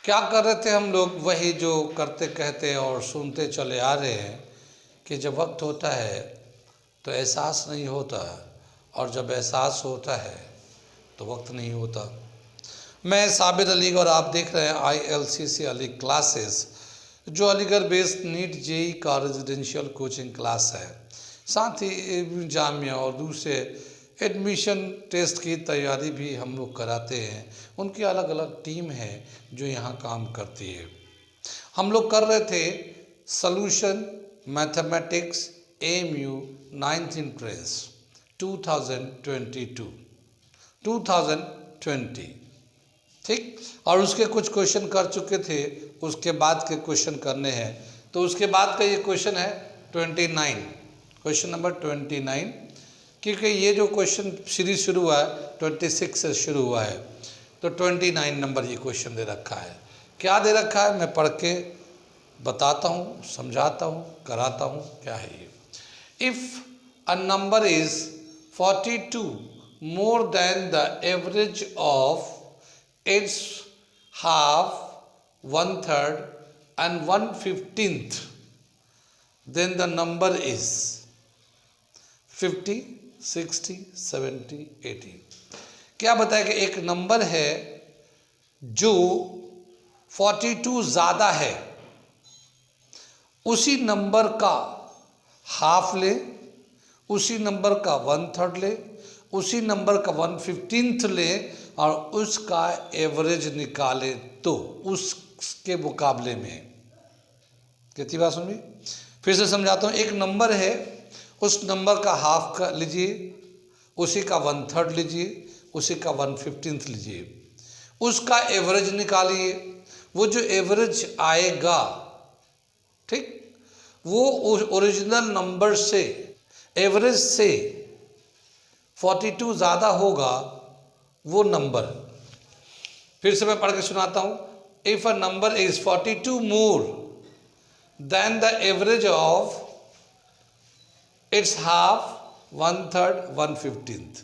क्या कर रहे थे हम लोग? वही जो करते कहते और सुनते चले आ रहे हैं कि जब वक्त होता है तो एहसास नहीं होता, और जब एहसास होता है तो वक्त नहीं होता। मैं साबिर अली और आप देख रहे हैं ILCC अली क्लासेस, जो अलीगढ़ बेस्ड नीट जेई का रेजिडेंशियल कोचिंग क्लास है। साथ ही जामिया और दूसरे एडमिशन टेस्ट की तैयारी भी हम लोग कराते हैं। उनकी अलग अलग टीम है जो यहाँ काम करती है। हम लोग कर रहे थे solution mathematics AMU 9th entrance 2020, ठीक। और उसके कुछ क्वेश्चन कर चुके थे, उसके बाद के क्वेश्चन करने हैं। तो उसके बाद का ये क्वेश्चन है 29, क्वेश्चन नंबर 29, क्योंकि ये जो क्वेश्चन सीरीज शुरू हुआ है 26 से शुरू हुआ है, तो 29 नंबर ये क्वेश्चन दे रखा है। क्या दे रखा है मैं पढ़ के बताता हूँ, समझाता हूँ, कराता हूँ। क्या है ये? If a number is 42 more than the average of its half, 1/3 and 1/15th, then the number is 50, 60, 70, 80। क्या बताया कि एक नंबर है जो 42 ज़्यादा है, उसी नंबर का हाफ ले, उसी नंबर का 1/3 ले, उसी नंबर का 1/15th ले और उसका एवरेज निकाले, तो उसके मुकाबले में। कितनी बात सुनिए, फिर से समझाता हूँ। एक नंबर है, उस नंबर का हाफ का लीजिए, उसी का 1/3 लीजिए, उसी का 1/15th लीजिए, उसका एवरेज निकालिए। वो जो एवरेज आएगा, ठीक, वो ओरिजिनल नंबर से, एवरेज से 42 ज़्यादा होगा वो नंबर। फिर से मैं पढ़ के सुनाता हूँ। If a number is 42 more than the average of its half, 1/3, 1/15th,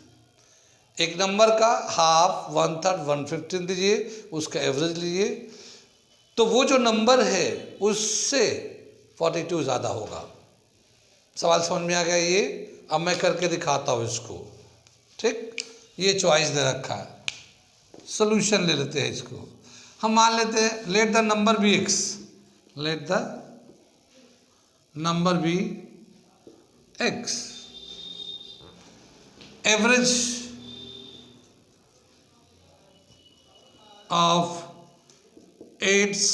एक नंबर का हाफ, 1/3, 1/15th लीजिए, उसका एवरेज लीजिए, तो वो जो नंबर है उससे 42 ज़्यादा होगा। सवाल समझ में आ गया ये? अब मैं करके दिखाता हूँ इसको, ठीक। ये चॉइस दे रखा है, सोल्यूशन ले लेते हैं इसको। हम मान लेते हैं let the number be x, let the number be x, average of एट्स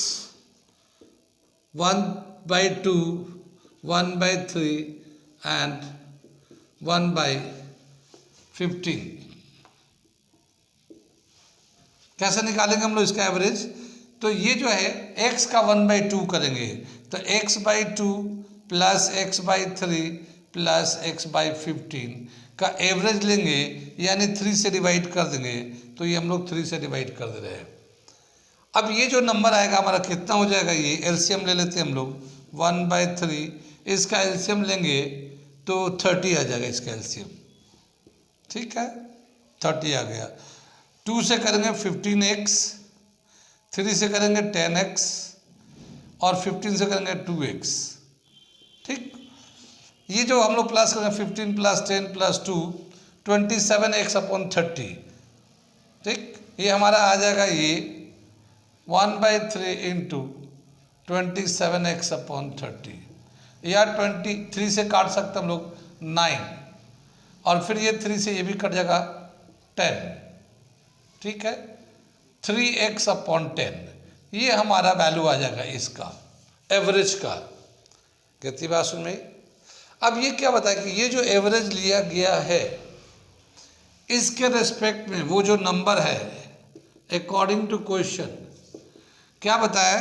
1/2, 1/3 एंड 1/15। कैसे निकालेंगे हम लोग इसका एवरेज? तो ये जो है x का 1/2 करेंगे, तो x/2 plus x/3 plus x/15 का एवरेज लेंगे, यानी 3 से डिवाइड कर देंगे, तो ये हम लोग 3 से डिवाइड कर दे रहे हैं। अब ये जो नंबर आएगा हमारा कितना हो जाएगा? ये एलसीएम ले लेते हैं हम लोग, 1/3, इसका एलसीएम लेंगे तो 30 आ जाएगा इसका एलसीएम, ठीक है, 30 आ गया। 2 से करेंगे 15x, 3 से करेंगे 10x और 15 से करेंगे 2x, ठीक। ये जो हम लोग प्लस करेंगे 15 + 10 + 2, 27x/30, ठीक। ये हमारा आ जाएगा ये 1/3 × 27x/30, या 23 से काट सकते हम लोग 9, और फिर ये 3 से ये भी कट जाएगा 10, ठीक है, 3x/10। ये हमारा वैल्यू आ जाएगा इसका एवरेज का। कितनी बात सुन में? अब ये क्या बताया कि ये जो एवरेज लिया गया है, इसके रेस्पेक्ट में वो जो नंबर है अकॉर्डिंग टू क्वेश्चन, क्या बताया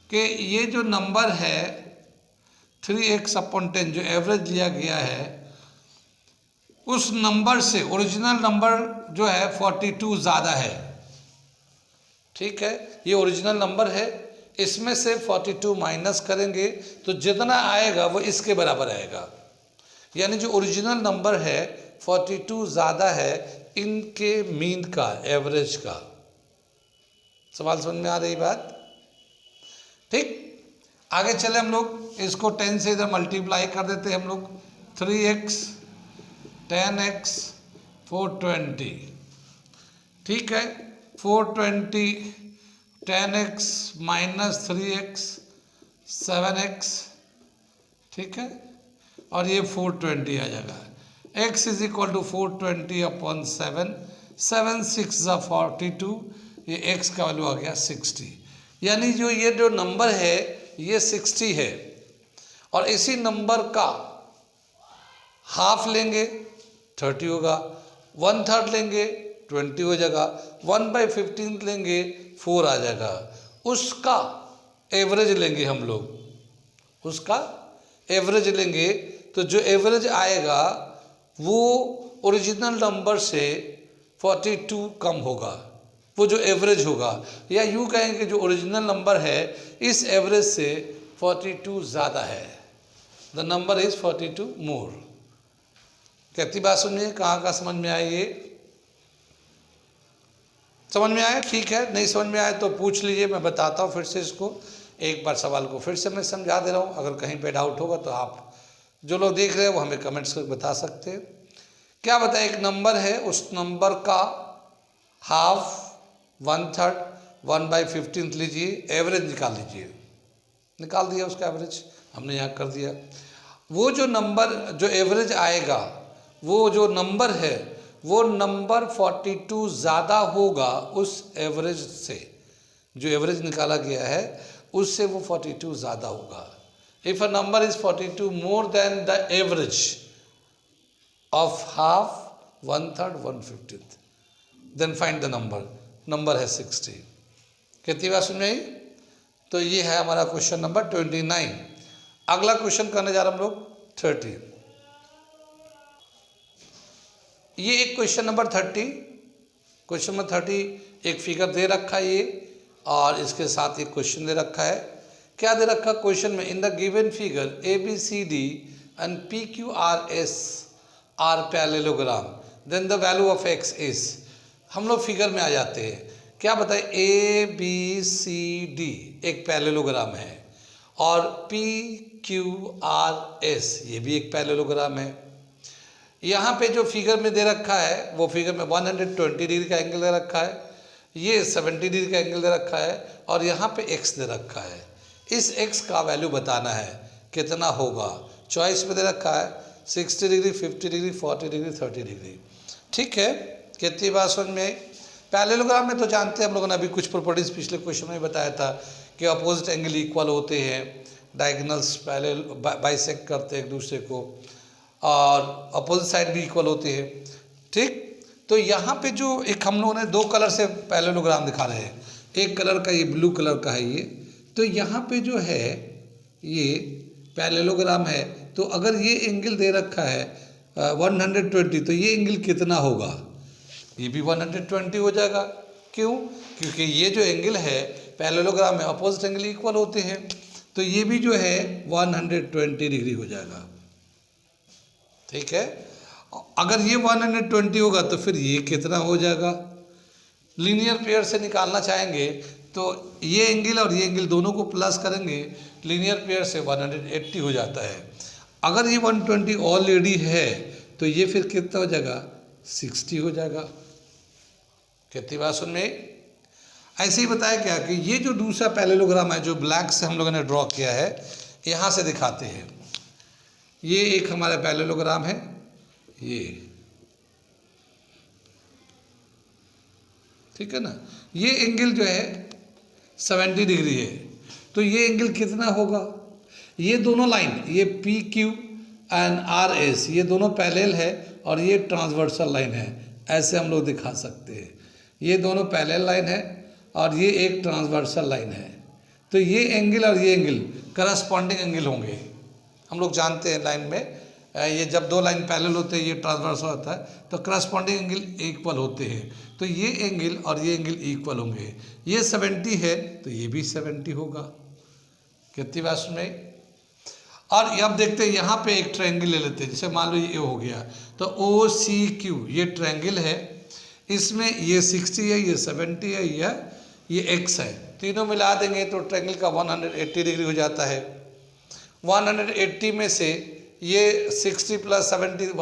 कि ये जो नंबर है 3x/10 जो एवरेज लिया गया है, उस नंबर से ओरिजिनल नंबर जो है 42 ज़्यादा है, ठीक है। ये ओरिजिनल नंबर है, इसमें से 42 माइनस करेंगे तो जितना आएगा वो इसके बराबर आएगा, यानी जो ओरिजिनल नंबर है 42 ज़्यादा है इनके मीन का, एवरेज का, सवाल समझ में आ रही बात? ठीक, आगे चले हम लोग, इसको 10 से इधर मल्टीप्लाई कर देते हैं हम लोग। 3x 10x 420, ठीक है। 420 10x माइनस 3x 7x, ठीक है, और ये 420 आ जाएगा। x is equal to 420 upon 7, 7 6 ज़ा 42, ये x का वैल्यू आ गया 60। यानी जो ये जो नंबर है ये 60 है, और इसी नंबर का हाफ लेंगे 30 होगा, 1/3 लेंगे 20 हो जाएगा, 1/15 लेंगे 4 आ जाएगा। उसका एवरेज लेंगे हम लोग, उसका एवरेज लेंगे, तो जो एवरेज आएगा वो ओरिजिनल नंबर से 42 कम होगा, वो जो एवरेज होगा, या यूँ कहेंगे जो ओरिजिनल नंबर है इस एवरेज से 42 ज़्यादा है, द नंबर इज़ 42 मोर। कहती बात सुनिए, कहाँ समझ में आई ये? समझ में आया? ठीक है, नहीं समझ में आया तो पूछ लीजिए, मैं बताता हूँ फिर से इसको। एक बार सवाल को फिर से मैं समझा दे रहा हूँ, अगर कहीं पे डाउट होगा तो आप जो लोग देख रहे हैं वो हमें कमेंट्स करके बता सकते हैं। क्या बताए, एक नंबर है, उस नंबर का हाफ 1/3 1/15 लीजिए, एवरेज निकाल लीजिए। निकाल दिया उसका एवरेज हमने यहाँ कर दिया। वो जो नंबर जो एवरेज आएगा, वो जो नंबर है वो नंबर 42 ज़्यादा होगा उस एवरेज से, जो एवरेज निकाला गया है उससे वो 42 ज़्यादा होगा। If a number is 42 more than the average of half 1/3 1/15 then find the number, number है 60। कितनी बात सुन रही? तो ये है हमारा क्वेश्चन नंबर 29। अगला क्वेश्चन करने जा रहे हम लोग 30। ये एक क्वेश्चन नंबर 30, क्वेश्चन नंबर 30 एक फिगर दे रखा है ये, और इसके साथ एक क्वेश्चन दे रखा है। क्या दे रखा क्वेश्चन में? In the given figure ABCD and PQRS are parallelogram then the value of x is. हम लोग फिगर में आ जाते हैं। क्या बताए, ABCD एक पैरेललोग्राम है और PQRS ये भी एक पैरेललोग्राम है। यहाँ पे जो फिगर में दे रखा है वो फिगर में 120 डिग्री का एंगल दे रखा है, ये 70 डिग्री का एंगल दे रखा है, और यहाँ पे x दे रखा है। इस x का वैल्यू बताना है कितना होगा। चॉइस में दे रखा है 60 डिग्री 50 डिग्री 40 डिग्री 30 डिग्री। ठीक है, कितनी बात समझ में आई? पैरेललोग्राम में तो जानते हैं हम लोगों ने, अभी कुछ प्रॉपर्टीज पिछले क्वेश्चन में बताया था कि अपोजिट एंगल इक्वल होते हैं, डायगोनल्स पैरेलल बाइसेक्ट करते हैं एक दूसरे को, और अपोजिट साइड भी इक्वल होते हैं। ठीक, तो यहाँ पे जो एक हम लोगों ने दो कलर से पैरेललोग्राम दिखा रहे हैं, एक कलर का ये ब्लू कलर का है ये, तो यहाँ पे जो है ये पैरेललोग्राम है। तो अगर ये एंगल दे रखा है 120, तो ये एंगल कितना होगा? ये भी 120 हो जाएगा। क्यों? क्योंकि ये जो एंगल है पैरेललोग्राम में अपोजिट एंगल इक्वल होते हैं, तो ये भी जो है 120 डिग्री हो जाएगा। ठीक है, अगर ये 120 होगा तो फिर ये कितना हो जाएगा? लीनियर पेयर से निकालना चाहेंगे तो ये एंगल और ये एंगल दोनों को प्लस करेंगे, लीनियर पेयर से 180 हो जाता है। अगर ये 120 ऑलरेडी है तो ये फिर कितना हो जाएगा? 60 हो जाएगा। कितनी बात सुन में? ऐसे ही बताया क्या कि ये जो दूसरा पैरेललोग्राम है जो ब्लैक से हम लोगों ने ड्रॉ किया है, यहाँ से दिखाते हैं। ये एक हमारा पैरेललोग्राम है, ये ठीक है ना, ये एंगल जो है 70 डिग्री है, तो ये एंगल कितना होगा? ये दोनों लाइन, ये PQ एंड RS ये दोनों पैरेलल है और ये ट्रांसवर्सल लाइन है, ऐसे हम लोग दिखा सकते हैं। ये दोनों पैरेलल लाइन है और ये एक ट्रांसवर्सल लाइन है, तो ये एंगल और ये एंगल करस्पॉन्डिंग एंगल होंगे। हम लोग जानते हैं लाइन में ये जब दो लाइन पैरेलल होते हैं, ये ट्रांसवर्सल होता है, तो करस्पॉन्डिंग एंगल इक्वल होते हैं, तो ये एंगल और ये एंगल इक्वल होंगे। ये 70 है तो ये भी 70 होगा। कितनी बात सुन? और अब देखते हैं यहाँ पे एक ट्रायंगल ले लेते हैं, जैसे मान लो ये हो गया, तो OCQ ये ट्रायंगल है, इसमें ये 60 है, ये 70 है, ये x है, तीनों मिला देंगे तो ट्रायंगल का 180 डिग्री हो जाता है। 180 में से ये 60 प्लस 70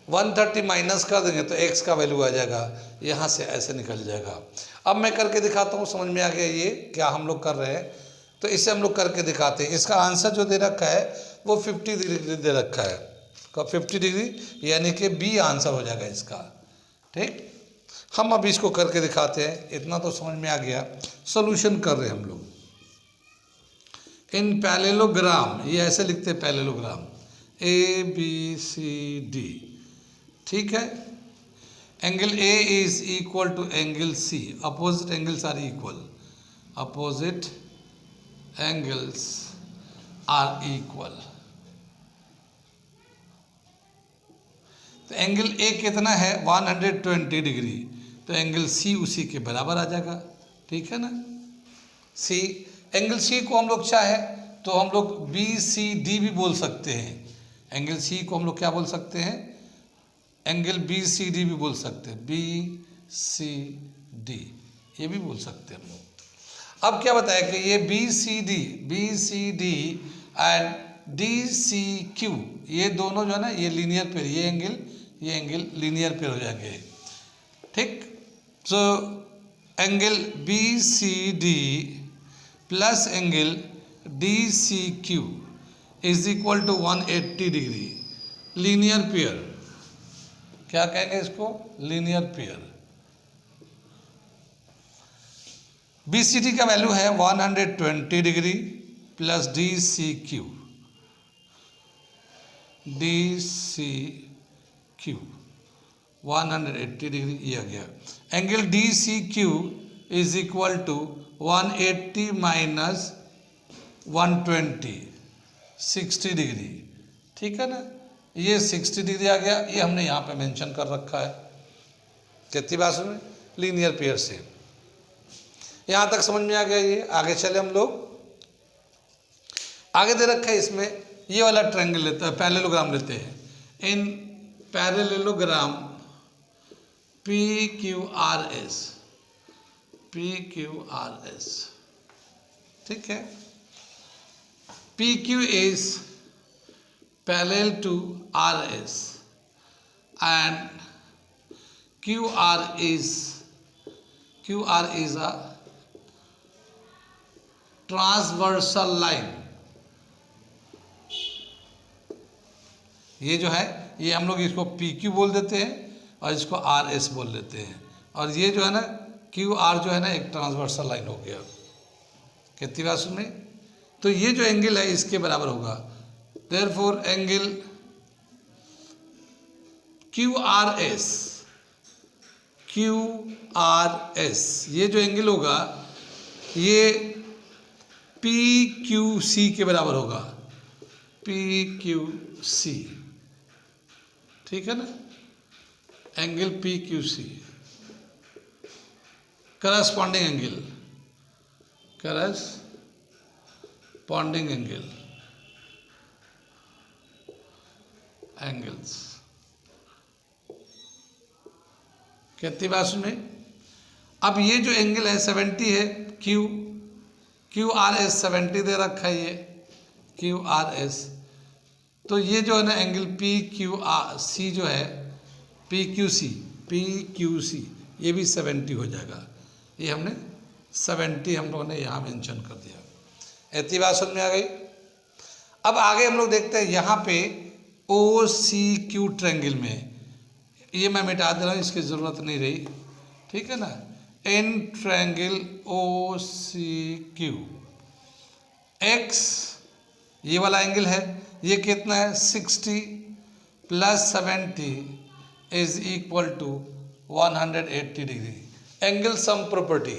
130 माइनस कर देंगे तो x का वैल्यू आ जाएगा, यहाँ से ऐसे निकल जाएगा। अब मैं करके दिखाता हूँ, समझ में आ गया ये क्या हम लोग कर रहे हैं। तो इसे हम लोग करके दिखाते हैं। इसका आंसर जो दे रखा है वो 50 डिग्री दे रखा है, 50 डिग्री, यानी कि बी आंसर हो जाएगा इसका। ठीक, हम अब इसको करके दिखाते हैं। इतना तो समझ में आ गया। सॉल्यूशन कर रहे हैं हम लोग इन पैरेललोग्राम, ये ऐसे लिखते हैं पैरेललोग्राम, ABCD। ठीक है, angle A is equal to angle C, opposite angles are equal, opposite angles are equal. तो एंगल A कितना है 120 डिग्री, तो एंगल C उसी के बराबर आ जाएगा। ठीक है ना, C, एंगल C को हम लोग चाहे तो हम लोग BCD भी बोल सकते हैं। एंगल C को हम लोग क्या बोल सकते हैं, एंगल BCD भी बोल सकते हैं, BCD ये भी बोल सकते हैं हम लोग। अब क्या बताया कि ये BCD एंड DCQ ये दोनों जो है ना ये लीनियर पेयर, ये एंगल लीनियर पेयर हो जाएंगे। ठीक, so angle BCD plus angle DCQ is equal to 180 degree, linear pair. क्या कहेंगे इसको, लीनियर पेयर। BCD का वैल्यू है 120 डिग्री प्लस DCQ 180 डिग्री, ये आ गया। Angle DCQ is equal to 180 minus 120, 60 degree. ठीक है ना, ये 60 डिग्री आ गया, ये हमने यहाँ पे मेंशन कर रखा है। कितनी बात सुन, लीनियर पेयर से यहाँ तक समझ में आ गया। ये आगे चले हम लोग, आगे दे रखा है इसमें ये वाला ट्रायंगल लेते हैं, पैरेललोग्राम लेते हैं। इन पैरेललोग्राम PQRS, ठीक है, PQ is parallel to RS and QR is a transversal line। ये जो है ये हम लोग इसको PQ बोल देते हैं और इसको RS बोल देते हैं, और ये जो है ना QR जो है ना एक ट्रांसवर्सल लाइन हो गया। कितनी बात सुन, तो ये जो एंगल है इसके बराबर होगा। देयरफॉर एंगल QRS ये जो एंगल होगा ये PQC के बराबर होगा, PQC। ठीक है ना, एंगल PQC करस्पॉन्डिंग एंगल्स। कितनी बात सुने, अब ये जो एंगल है 70 है, QRS 70 दे रखा है ये QRS। तो ये जो है ना एंगल PQC जो है PQC ये भी 70 हो जाएगा। ये हमने 70 हम लोगों ने यहाँ मेंशन कर दिया। इतनी बात समझ में आ गई। अब आगे हम लोग देखते हैं यहाँ पे OCQ ट्रायंगल में, ये मैं मिटा दे रहा हूँ, इसकी ज़रूरत नहीं रही। ठीक है ना, इन ट्रायंगल OCQ X ये वाला एंगल है, ये कितना है 60 plus 70 is equal to 180 degree. Angle sum property,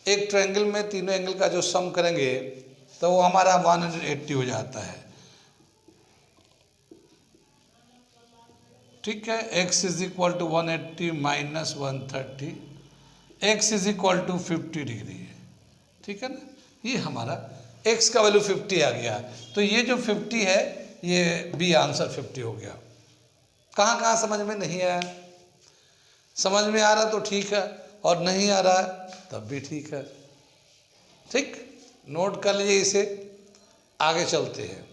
एक ट्रायंगल में तीनों एंगल का जो सम करेंगे तो वो हमारा 180 हो जाता है। ठीक है, x is equal to 180 minus 130, x is equal to 50 degree. ठीक है ना, ये हमारा x का वैल्यू 50 आ गया। तो ये जो 50 है ये बी आंसर 50 हो गया। कहाँ समझ में नहीं आया, समझ में आ रहा तो ठीक है, और नहीं आ रहा है तब भी ठीक है। ठीक, नोट कर लीजिए इसे, आगे चलते हैं।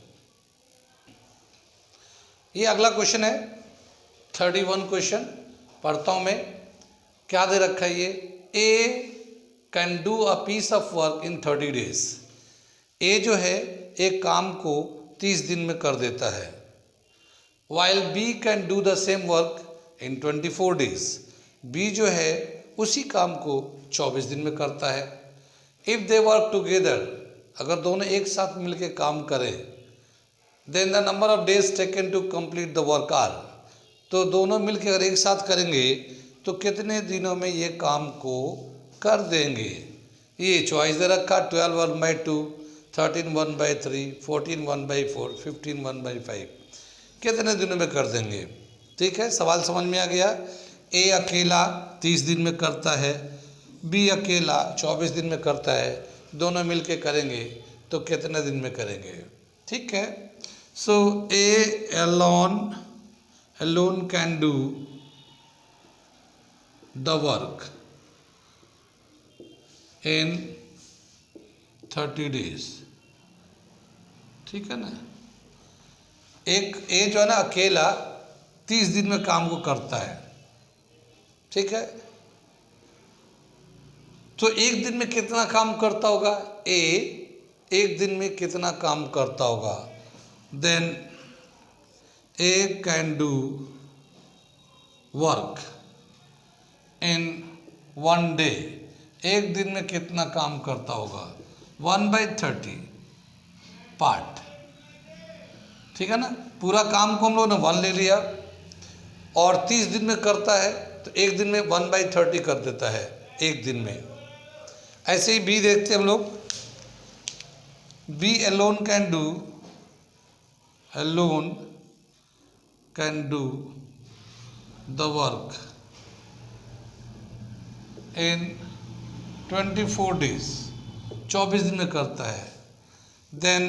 ये अगला क्वेश्चन है 31 क्वेश्चन, पढ़ता हूं मैं। क्या दे रखा है ये, A can do a piece of work in 30 days. A जो है एक काम को 30 दिन में कर देता है। While B can do the same work in 24 days. B जो है उसी काम को 24 दिन में करता है। इफ़ दे वर्क टुगेदर, अगर दोनों एक साथ मिलकर काम करें, then the number of days taken to complete the work are. तो दोनों मिलकर अगर एक साथ करेंगे तो कितने दिनों में ये काम को कर देंगे। ये चॉइस दे रखा, 12 1/2, 13 1/3, 14 1/4, 15 1/5। कितने दिनों में कर देंगे। ठीक है, सवाल समझ में आ गया। ए अकेला 30 दिन में करता है, बी अकेला 24 दिन में करता है, दोनों मिलके करेंगे तो कितने दिन में करेंगे। ठीक है, सो ए alone can do the work in 30 days. ठीक है ना, एक ए जो है ना अकेला 30 दिन में काम को करता है। ठीक है, तो एक दिन में कितना काम करता होगा, ए एक दिन में कितना काम करता होगा। Then A can do work in 1 day. एक दिन में कितना काम करता होगा, 1/30 पार्ट। ठीक है ना, पूरा काम को हम लोग ने 1 ले लिया और 30 दिन में करता है तो एक दिन में 1/30 कर देता है एक दिन में। ऐसे ही बी देखते हैं हम लोग। B alone can do the work in 24 days, 24 दिन में करता है। Then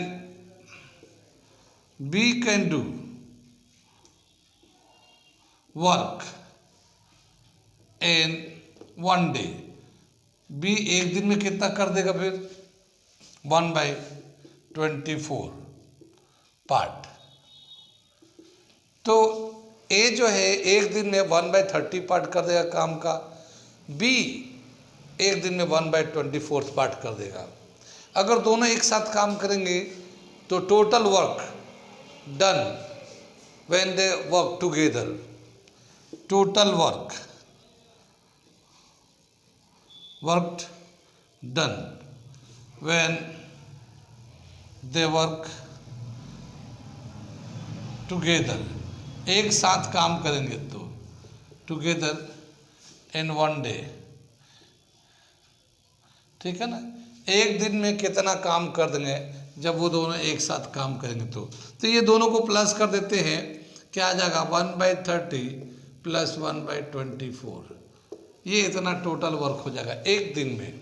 B can do work in 1 day. B एक दिन में कितना कर देगा फिर, 1/24 पार्ट। तो ए जो है एक दिन में 1/30 पार्ट कर देगा काम का, बी एक दिन में 1/24 पार्ट कर देगा। अगर दोनों एक साथ काम करेंगे तो total work done when they work together, total work worked done when they work together। एक साथ काम करेंगे तो together in 1 day। ठीक है ना, एक दिन में कितना काम कर देंगे जब वो दोनों एक साथ काम करेंगे तो ये दोनों को प्लस कर देते हैं, क्या आ जाएगा 1/30 प्लस 1/24। ये इतना टोटल वर्क हो जाएगा एक दिन में।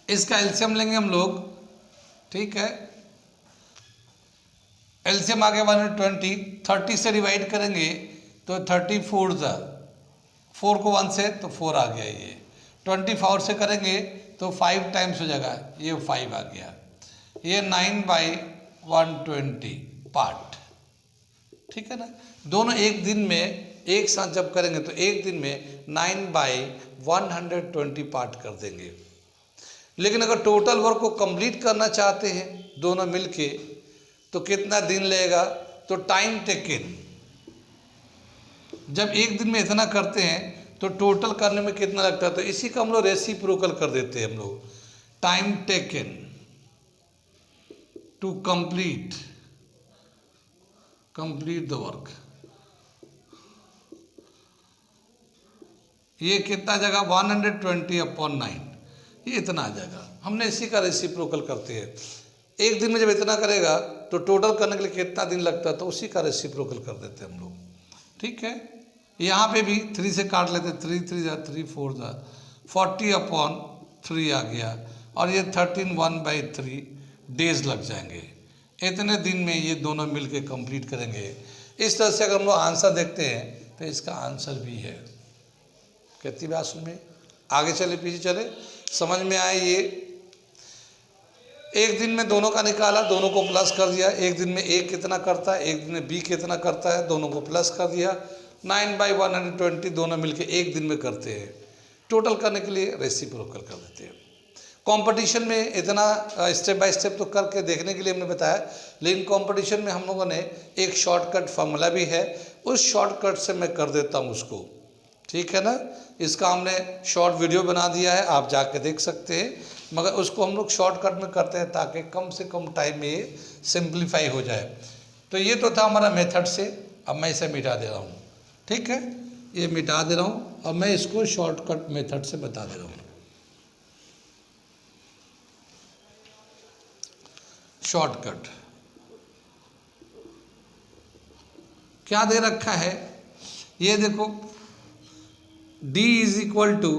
इसका एलसीएम लेंगे हम लोग। ठीक है, एलसीएम आ गया 120, 30 से डिवाइड करेंगे तो 34 4 को 1 से तो 4 आ गया। ये 24 से करेंगे तो 5 टाइम्स हो जाएगा, ये 5 आ गया। ये 9/120 पार्ट। ठीक है ना, दोनों एक दिन में एक साथ जब करेंगे तो एक दिन में 9/120 पार्ट कर देंगे। लेकिन अगर टोटल वर्क को कंप्लीट करना चाहते हैं दोनों मिलके तो कितना दिन लगेगा, तो टाइम टेकन, जब एक दिन में इतना करते हैं तो टोटल करने में कितना लगता है, तो इसी का हम लोग रेसिप्रोकल कर देते हैं हम लोग। Time taken to complete the work, ये कितना जगह 120/9, ये इतना आ जाएगा। हमने इसी का रेसिप्रोकल करते हैं। एक दिन में जब इतना करेगा तो टोटल करने के लिए कितना दिन लगता है, तो उसी का रेसिप्रोकल कर देते हैं हम लोग। ठीक है, यहाँ पे भी 3 से काट लेते, 3 3 3 4 40/3 आ गया और ये 13 1/3 डेज लग जाएंगे। इतने दिन में ये दोनों मिलके कंप्लीट करेंगे। इस तरह से अगर हम लोग आंसर देखते हैं तो इसका आंसर भी है कितनी बात सुन में, आगे चले पीछे चले, समझ में आए। ये एक दिन में दोनों का निकाला, दोनों को प्लस कर दिया। एक दिन में ए कितना करता है, एक दिन में बी कितना करता है, दोनों को प्लस कर दिया। 9/120 दोनों मिलके एक दिन में करते हैं। टोटल करने के लिए रेसिप्रोकल कर देते हैं। कंपटीशन में इतना स्टेप बाय स्टेप तो करके देखने के लिए हमने बताया, लेकिन कंपटीशन में हम लोगों ने एक शॉर्टकट फार्मूला भी है, उस शॉर्टकट से मैं कर देता हूँ उसको, ठीक है ना। इसका हमने शॉर्ट वीडियो बना दिया है, आप जाके देख सकते हैं, मगर उसको हम लोग शॉर्टकट में करते हैं ताकि कम से कम टाइम में ये सिंप्लीफाई हो जाए। तो ये तो था हमारा मेथड से। अब मैं इसे मिटा दे रहा हूँ, ठीक है, ये मिटा दे रहा हूँ और मैं इसको शॉर्टकट मेथड से बता दे रहा हूँ। शॉर्टकट क्या दे रखा है, ये देखो, D is equal to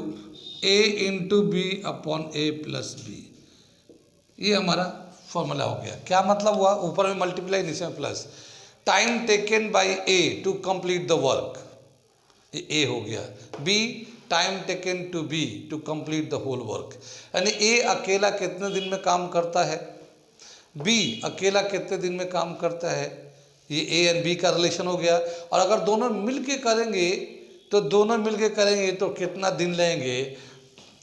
A into B upon A plus B. ये हमारा फॉर्मूला हो गया। क्या मतलब हुआ, ऊपर में मल्टीप्लाई नीचे में plus. Time taken by A to complete the work, ये A हो गया। B time taken to B to complete the whole work, यानी A अकेला कितने दिन में काम करता है, B अकेला कितने दिन में काम करता है, ये A एंड B का रिलेशन हो गया। और अगर दोनों मिलके करेंगे तो दोनों मिलके करेंगे तो कितना दिन लेंगे,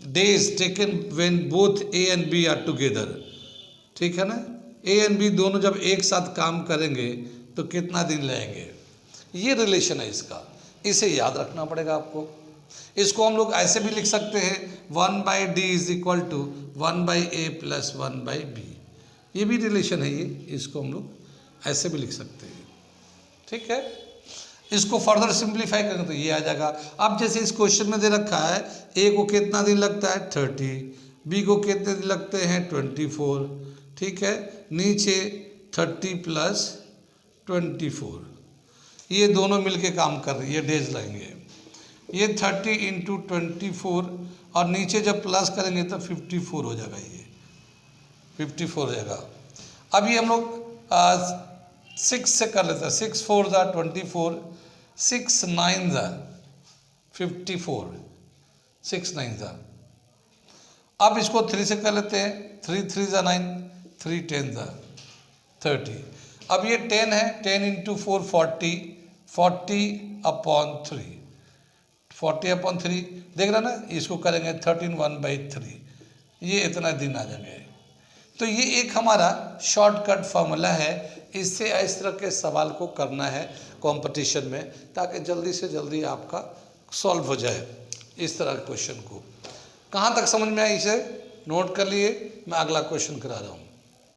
days taken when both A and B are together, ठीक है ना। A एंड B दोनों जब एक साथ काम करेंगे तो कितना दिन लेंगे, ये रिलेशन है इसका, इसे याद रखना पड़ेगा आपको। इसको हम लोग ऐसे भी लिख सकते हैं, 1/D is equal to 1/A plus 1/B, ये भी रिलेशन है ये, इसको हम लोग ऐसे भी लिख सकते हैं, ठीक है। इसको फर्दर सिंप्लीफाई करेंगे तो ये आ जाएगा। अब जैसे इस क्वेश्चन में दे रखा है, ए को कितना दिन लगता है 30, बी को कितने दिन लगते हैं 24, ठीक है। नीचे 30 प्लस 24, ये दोनों मिलके काम कर रहे हैं, ये डेज लगेंगे। ये 30 इंटू 24 और नीचे जब प्लस करेंगे तो 54 हो जाएगा, ये 54 हो जाएगा। अब ये हम लोग 6 से कर लेते हैं, 6 4 ज़ा 24, 6 9 ज़ा 54, 6 9 ज़ा। अब इसको 3 से कर लेते हैं, 3 3 ज़ा 9, 3 10 ज़ा 30। अब ये 10 है, 10 इंटू 4 40, 40/3, 40/3 देख रहे ना, इसको करेंगे 13 1/3, ये इतना दिन आ जाएंगे। तो ये एक हमारा शॉर्टकट फार्मूला है, इससे इस तरह के सवाल को करना है कंपटीशन में, ताकि जल्दी से जल्दी आपका सॉल्व हो जाए इस तरह के क्वेश्चन को। कहाँ तक समझ में आई, इसे नोट कर लिए, मैं अगला क्वेश्चन करा रहा हूँ।